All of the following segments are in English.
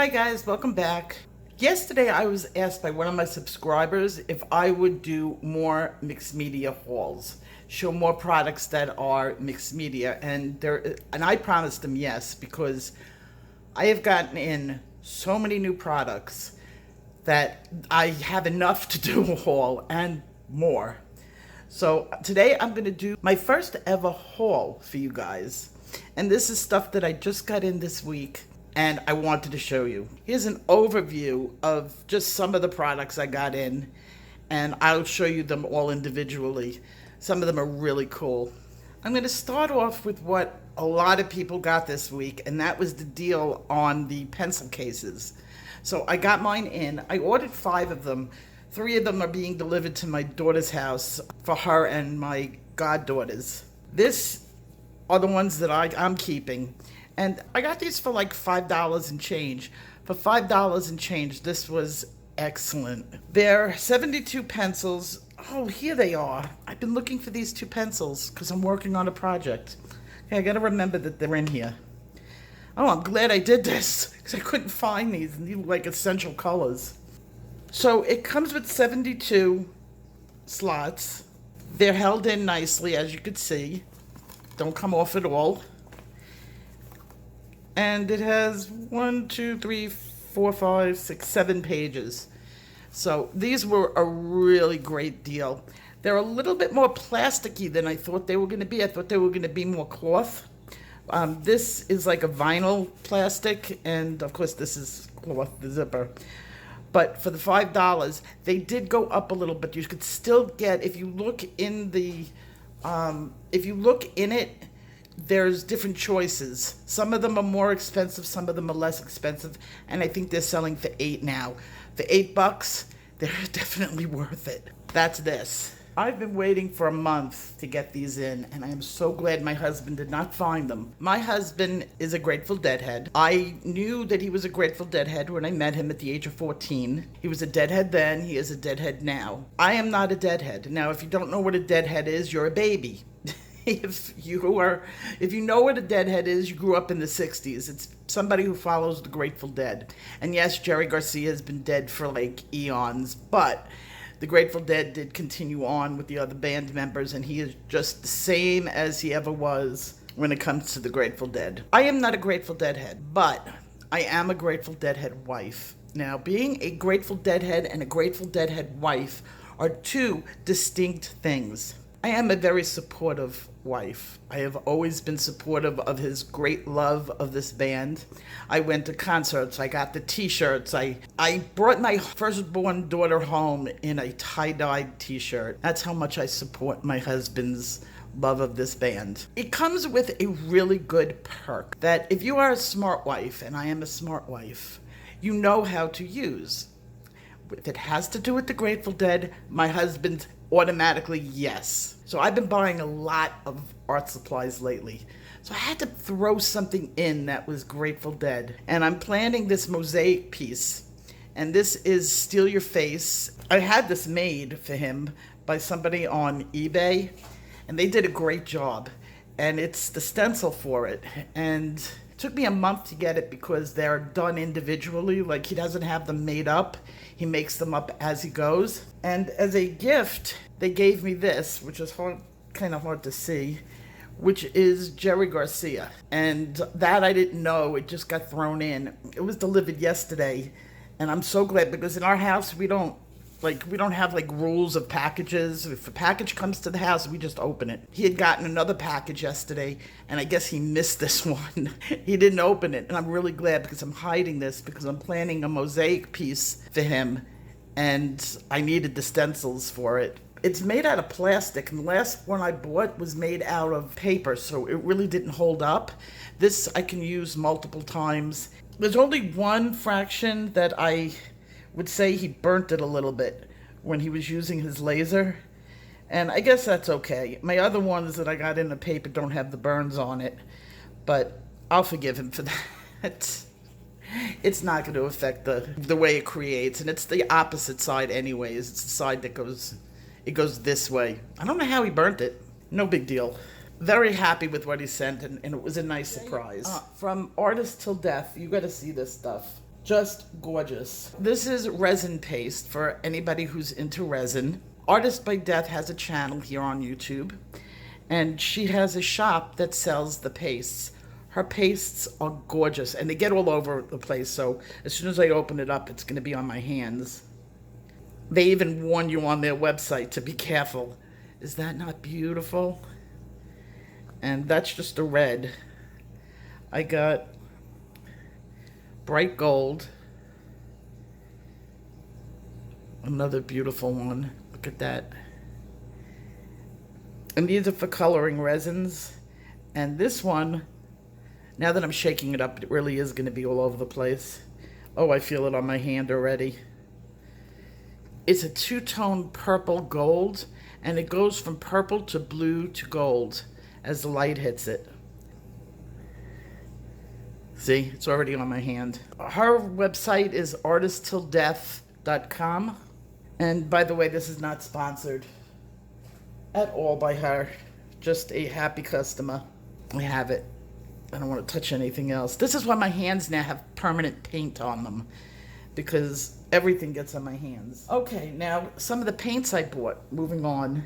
Hi guys, welcome back. Yesterday I was asked by one of my subscribers if I would do more mixed media hauls, show more products that are mixed media, and I promised them yes, because I have gotten in so many new products that I have enough to do a haul and more. So today I'm going to do my first ever haul for you guys. And this is stuff that I just got in this week and I wanted to show you. Here's an overview of just some of the products I got in, and I'll show you them all individually. Some of them are really cool. I'm going to start off with what a lot of people got this week, and that was the deal on the pencil cases. So I got mine in. I ordered 5 of them. 3 of them are being delivered to my daughter's house for her and my goddaughters. This are the ones that I'm keeping. And I got these for like $5 and change. For $5 and change, this was excellent. They're 72 pencils. Oh, here they are. I've been looking for these 2 pencils because I'm working on a project. Okay, I gotta remember that they're in here. Oh, I'm glad I did this because I couldn't find these, and these were like essential colors. So it comes with 72 slots. They're held in nicely, as you can see. Don't come off at all. And it has 1, 2, 3, 4, 5, 6, 7 pages. So these were a really great deal. They're a little bit more plasticky than I thought they were going to be. I thought they were going to be more cloth. This is like a vinyl plastic, and of course this is cloth, the zipper. But for the $5, they did go up a little, but you could still get, if you look in it, there's different choices. Some of them are more expensive, some of them are less expensive, and I think they're selling for $8 now. For $8, they're definitely worth it. That's this. I've been waiting for a month to get these in, and I am so glad my husband did not find them. My husband is a Grateful Deadhead. I knew that he was a Grateful Deadhead when I met him at the age of 14. He was a Deadhead then, he is a Deadhead now. I am not a Deadhead. Now, if you don't know what a Deadhead is, you're a baby. If you know what a Deadhead is, you grew up in the 60s. It's somebody who follows the Grateful Dead. And yes, Jerry Garcia has been dead for like eons, but the Grateful Dead did continue on with the other band members, and he is just the same as he ever was when it comes to the Grateful Dead. I am not a Grateful Deadhead, but I am a Grateful Deadhead wife. Now, being a Grateful Deadhead and a Grateful Deadhead wife are 2 distinct things. I am a very supportive wife. I have always been supportive of his great love of this band. I went to concerts, I got the t-shirts, I brought my firstborn daughter home in a tie-dyed t-shirt. That's how much I support my husband's love of this band. It comes with a really good perk that if you are a smart wife, and I am a smart wife, you know how to use. If it has to do with the Grateful Dead, my husband automatically yes. So I've been buying a lot of art supplies lately. So I had to throw something in that was Grateful Dead. And I'm planning this mosaic piece. And this is Steal Your Face. I had this made for him by somebody on eBay. And they did a great job. And it's the stencil for it. And it took me a month to get it because they're done individually. Like, he doesn't have them made up. He makes them up as he goes. And as a gift, they gave me this, which is kind of hard to see, which is Jerry Garcia. And that I didn't know. It just got thrown in. It was delivered yesterday. And I'm so glad, because in our house, we don't have like rules of packages. If a package comes to the house, we just open it. He had gotten another package yesterday, and I guess he missed this one. He didn't open it, and I'm really glad, because I'm hiding this because I'm planning a mosaic piece for him, and I needed the stencils for it. It's made out of plastic, and the last one I bought was made out of paper, so it really didn't hold up. This I can use multiple times. There's only one fraction that I would say he burnt it a little bit when he was using his laser, and I guess that's okay. My other ones that I got in the paper don't have the burns on it, but I'll forgive him for that. It's not going to affect the way it creates, and it's the opposite side anyways. It's the side that goes this way. I don't know how he burnt it. No big deal. Very happy with what he sent, and it was a nice surprise. From Artist Till Death, you got to see this stuff. Just gorgeous. This is resin paste for anybody who's into resin. Artist by Death has a channel here on YouTube, and she has a shop that sells the pastes. Her pastes are gorgeous, and they get all over the place, so as soon as I open it up, it's going to be on my hands. They even warn you on their website to be careful. Is that not beautiful? And that's just a red. I got bright gold. Another beautiful one. Look at that. And these are for coloring resins. And this one, now that I'm shaking it up, it really is going to be all over the place. Oh, I feel it on my hand already. It's a two-tone purple gold, and it goes from purple to blue to gold as the light hits it. See, it's already on my hand. Her website is artisttilldeath.com. And by the way, this is not sponsored at all by her. Just a happy customer. I have it. I don't want to touch anything else. This is why my hands now have permanent paint on them, because everything gets on my hands. Okay, now some of the paints I bought. Moving on.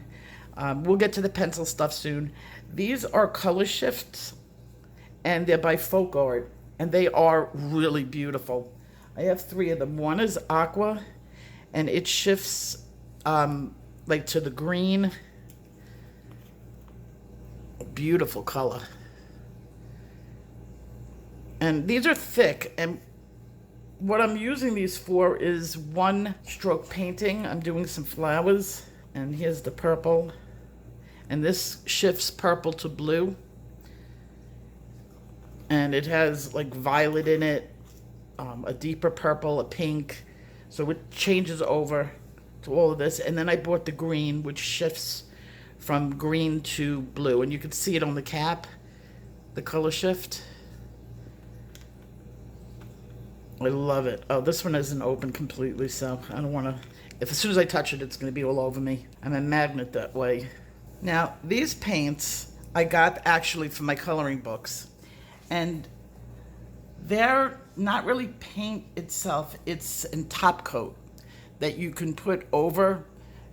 We'll get to the pencil stuff soon. These are color shifts, and they're by Folk Art, and they are really beautiful. I have 3 of them. One is aqua, and it shifts like to the green. Beautiful color. And these are thick, and what I'm using these for is one stroke painting. I'm doing some flowers, and here's the purple, and this shifts purple to blue, and it has like violet in it, a deeper purple, a pink, so it changes over to all of this. And then I bought the green, which shifts from green to blue, and you can see it on the cap, the color shift. I love it. Oh, this one isn't open completely, so I don't want to... If as soon as I touch it, it's going to be all over me. I'm a magnet that way. Now, these paints I got actually from my coloring books. And they're not really paint itself. It's a top coat that you can put over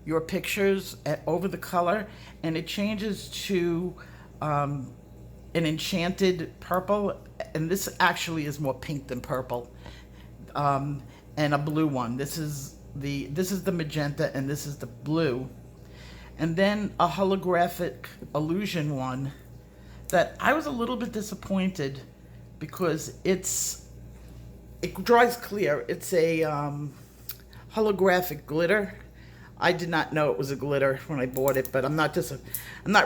your pictures, over the color, and it changes to an enchanted purple. And this actually is more pink than purple. And a blue one. This is the magenta, and this is the blue. And then a holographic illusion one that I was a little bit disappointed because it dries clear. It's a holographic glitter. I did not know it was a glitter when I bought it, but I'm not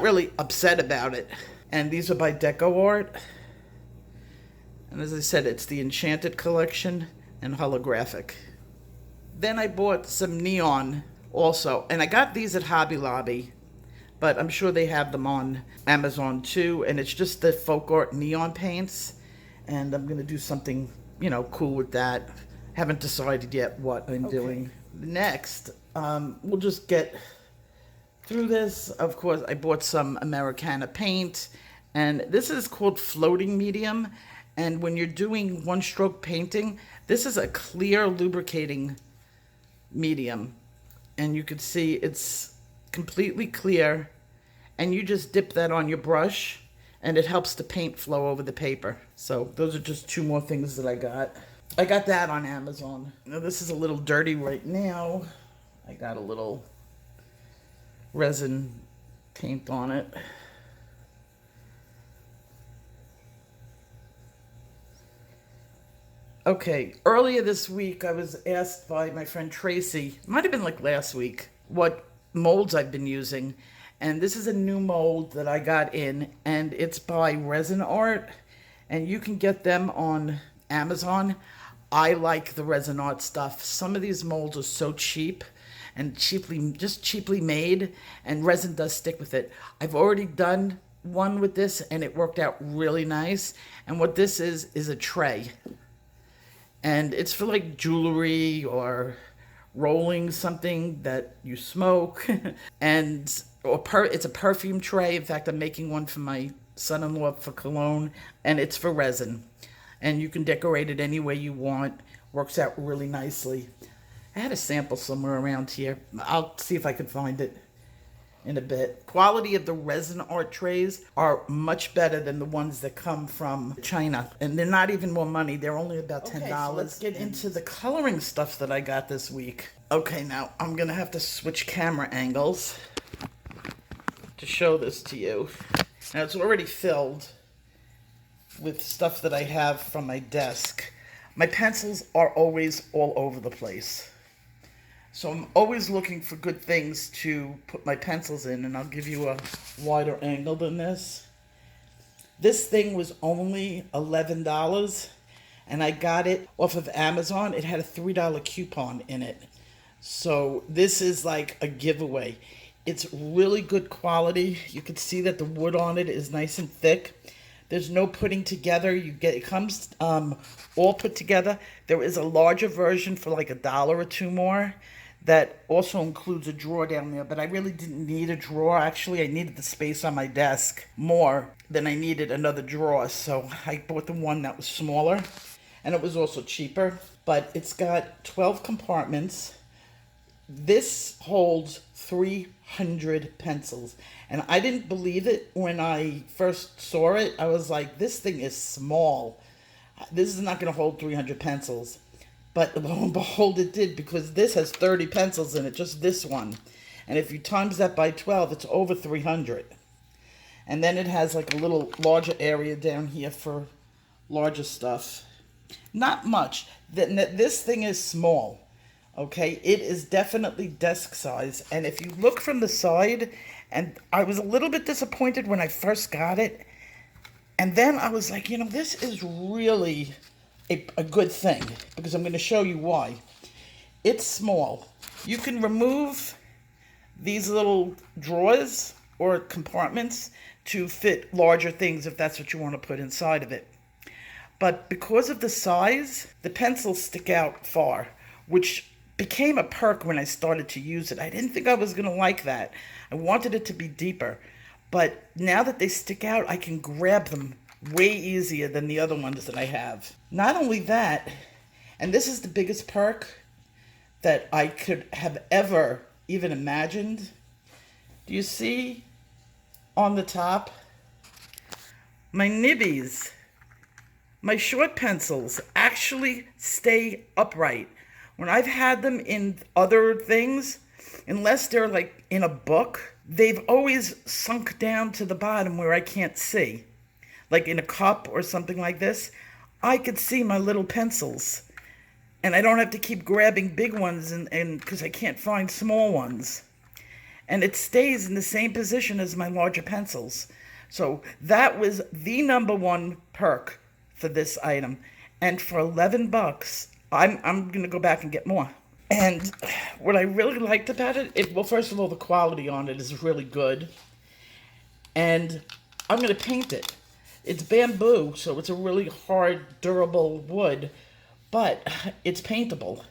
really upset about it. And these are by Deco Art. And as I said, it's the Enchanted collection and holographic. Then I bought some neon also, and I got these at Hobby Lobby, but I'm sure they have them on Amazon too, and it's just the Folk Art neon paints, and I'm gonna do something, cool with that. Haven't decided yet what I'm doing. Next, we'll just get through this. Of course, I bought some Americana paint, and this is called floating medium. And when you're doing one stroke painting, this is a clear lubricating medium. And you can see it's completely clear. And you just dip that on your brush, and it helps the paint flow over the paper. So those are just 2 more things that I got. I got that on Amazon. Now this is a little dirty right now. I got a little resin paint on it. Okay, earlier this week I was asked by my friend Tracy, might have been like last week, what molds I've been using. And this is a new mold that I got in, and it's by Resin Art, and you can get them on Amazon. I like the Resin Art stuff. Some of these molds are so cheap and cheaply made, and resin does stick with it. I've already done one with this, and it worked out really nice. And what this is a tray. And it's for like jewelry or rolling something that you smoke. And it's a perfume tray. In fact, I'm making one for my son-in-law for cologne, and it's for resin. And you can decorate it any way you want, Works out really nicely. I had a sample somewhere around here. I'll see if I can find it in a bit. Quality of the resin art trays are much better than the ones that come from China. And they're not even more money. They're only about $10. Okay, so let's get into the coloring stuff that I got this week. Okay, now I'm gonna have to switch camera angles to show this to you. Now it's already filled with stuff that I have from my desk. My pencils are always all over the place. So I'm always looking for good things to put my pencils in, and I'll give you a wider angle than this. This thing was only $11, and I got it off of Amazon. It had a $3 coupon in it. So this is like a giveaway. It's really good quality. You can see that the wood on it is nice and thick. There's no putting together. It comes all put together. There is a larger version for like $1 or $2 more. That also includes a drawer down there, but I really didn't need a drawer. Actually, I needed the space on my desk more than I needed another drawer, so I bought the one that was smaller, and it was also cheaper. But it's got 12 compartments. This holds 300 pencils, and I didn't believe it when I first saw it. I was like, this thing is small. This is not going to hold 300 pencils. But lo and behold, it did, because this has 30 pencils in it, just this one. And if you times that by 12, it's over 300. And then it has like a little larger area down here for larger stuff. Not much. This thing is small, okay? It is definitely desk size. And if you look from the side, and I was a little bit disappointed when I first got it. And then I was like, this is really a good thing, because I'm going to show you why. It's small. You can remove these little drawers or compartments to fit larger things if that's what you want to put inside of it. But because of the size, the pencils stick out far, which became a perk when I started to use it. I didn't think I was going to like that. I wanted it to be deeper. But now that they stick out, I can grab them way easier than the other ones that I have. Not only that, and this is the biggest perk that I could have ever even imagined. Do you see on the top? My nibbies, my short pencils actually stay upright. When I've had them in other things, unless they're like in a book, they've always sunk down to the bottom where I can't see. Like in a cup or something like this, I could see my little pencils. And I don't have to keep grabbing big ones and because I can't find small ones. And it stays in the same position as my larger pencils. So that was the #1 perk for this item. And for $11, I'm going to go back and get more. And what I really liked about it, well, first of all, the quality on it is really good. And I'm going to paint it. It's bamboo, so it's a really hard, durable wood, but it's paintable.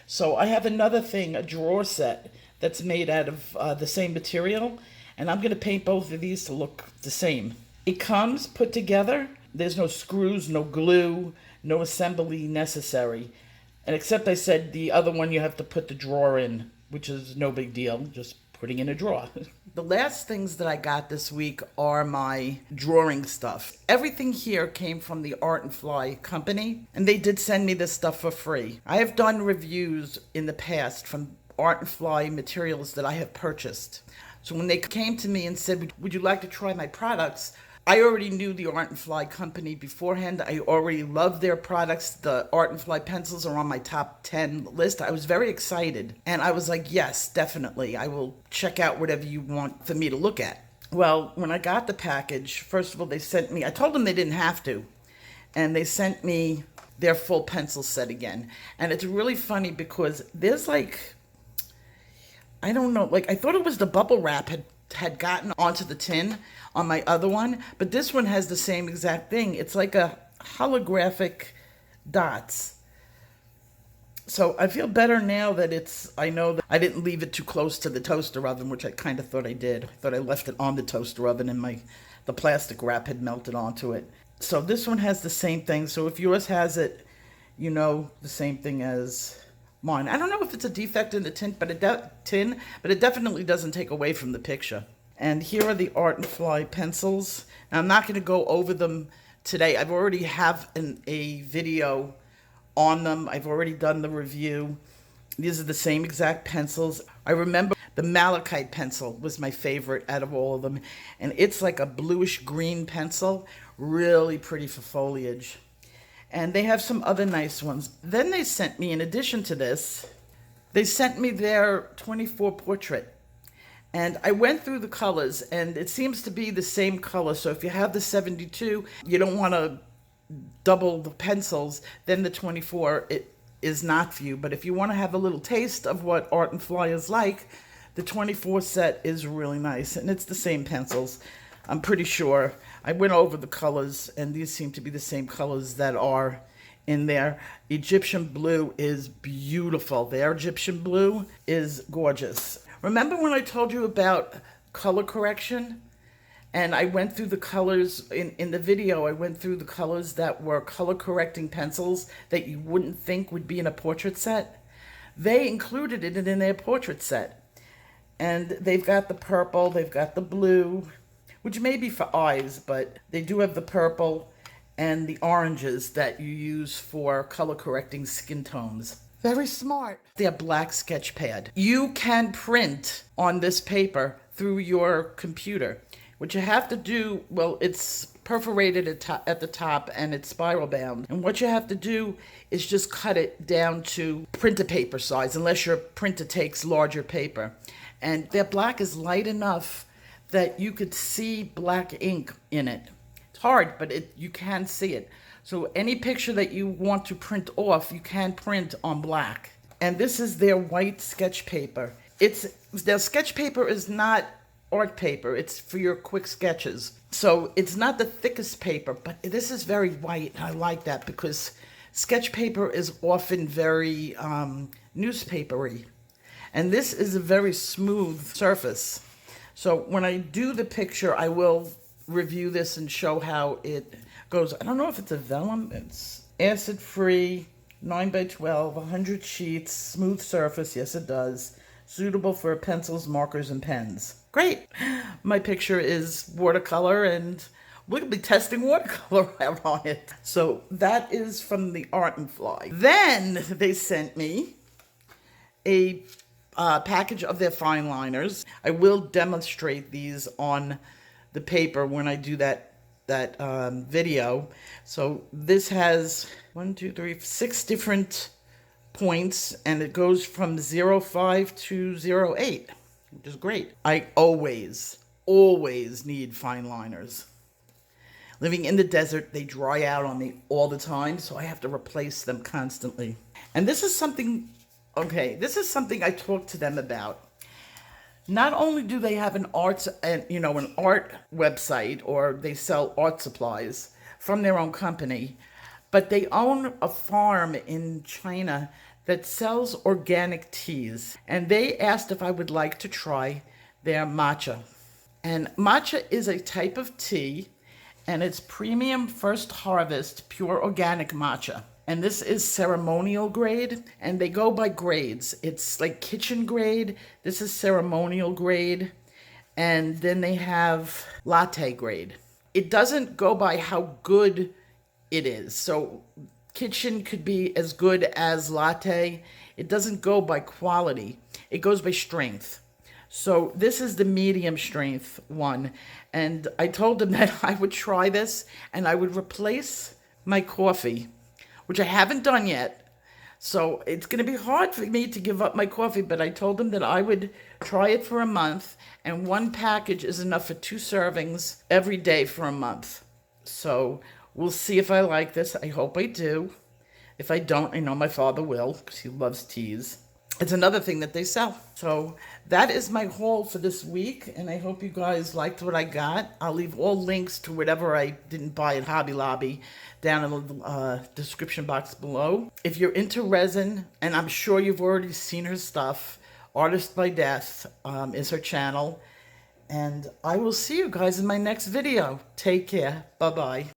So I have another thing, a drawer set, that's made out of the same material, and I'm going to paint both of these to look the same. It comes put together. There's no screws, no glue, no assembly necessary. And except I said the other one you have to put the drawer in, which is no big deal, just putting in a drawer. The last things that I got this week are my drawing stuff. Everything here came from the Art and Fly company, and they did send me this stuff for free. I have done reviews in the past from Art and Fly materials that I have purchased. So when they came to me and said, would you like to try my products? I already knew the Art and Fly company beforehand. I already loved their products. The Art and Fly pencils are on my top 10 list. I was very excited. And I was like, yes, definitely. I will check out whatever you want for me to look at. Well, when I got the package, first of all, they sent me, I told them they didn't have to. And they sent me their full pencil set again. And it's really funny because there's like, I don't know, like I thought it was the bubble wrap had gotten onto the tin on my other one, but this one has the same exact thing. It's like a holographic dots. So I feel better now that I know that I didn't leave it too close to the toaster oven, which I kind of thought I did. I thought I left it on the toaster oven and the plastic wrap had melted onto it. So this one has the same thing. So if yours has it, you know the same thing as mine. I don't know if it's a defect in the tint, but it definitely doesn't take away from the picture. And here are the Art and Fly pencils. Now, I'm not going to go over them today. I've already have a video on them. I've already done the review. These are the same exact pencils. I remember the Malachite pencil was my favorite out of all of them. And it's like a bluish green pencil. Really pretty for foliage. And they have some other nice ones. Then they sent me, in addition to this, they sent me their 24 portrait. And I went through the colors, and it seems to be the same color. So if you have the 72, you don't want to double the pencils, then the 24, it is not for you. But if you want to have a little taste of what Art and Fly is like, the 24 set is really nice. And it's the same pencils, I'm pretty sure. I went over the colors, and these seem to be the same colors that are in there. Egyptian blue is beautiful. Their Egyptian blue is gorgeous. Remember when I told you about color correction? And I went through the colors in the video. I went through the colors that were color correcting pencils that you wouldn't think would be in a portrait set. They included it in their portrait set. And they've got the purple, they've got the blue, which may be for eyes, but they do have the purple and the oranges that you use for color correcting skin tones. Very smart. They're black sketch pad. You can print on this paper through your computer. What you have to do, well, it's perforated at the top and it's spiral bound. And what you have to do is just cut it down to printer paper size, unless your printer takes larger paper. And their black is light enough that you could see black ink in it. It's hard, but you can see it. So any picture that you want to print off, you can print on black. And this is their white sketch paper. Their sketch paper is not art paper. It's for your quick sketches. So it's not the thickest paper, but this is very white. I like that because sketch paper is often very newspapery. And this is a very smooth surface. So when I do the picture, I will review this and show how it goes. I don't know if it's a vellum. It's acid-free, 9x12, 100 sheets, smooth surface. Yes, it does. Suitable for pencils, markers, and pens. Great. My picture is watercolor, and we'll be testing watercolor out on it. So that is from the Art and Fly. Then they sent me a package of their fine liners. I will demonstrate these on the paper when I do that video. So this has 6 different points, and it goes from 0.5 to 0.8, which is great. I always need fine liners. Living in the desert, they dry out on me all the time, so I have to replace them constantly. And this is something I talked to them about. Not only do they have an art website, or they sell art supplies from their own company, but they own a farm in China that sells organic teas. And they asked if I would like to try their matcha. And matcha is a type of tea, and it's premium first harvest pure organic matcha. And this is ceremonial grade, and they go by grades. It's like kitchen grade. This is ceremonial grade. And then they have latte grade. It doesn't go by how good it is. So kitchen could be as good as latte. It doesn't go by quality. It goes by strength. So this is the medium strength one. And I told them that I would try this and I would replace my coffee, which I haven't done yet. So it's going to be hard for me to give up my coffee, but I told them that I would try it for a month, and 1 package is enough for 2 servings every day for a month. So we'll see if I like this. I hope I do. If I don't, I know my father will, because he loves teas. It's another thing that they sell. So that is my haul for this week, and I hope you guys liked what I got. I'll leave all links to whatever I didn't buy at Hobby Lobby down in the description box below. If you're into resin, and I'm sure you've already seen her stuff, Artist by Death is her channel. And I will see you guys in my next video. Take care. Bye-bye.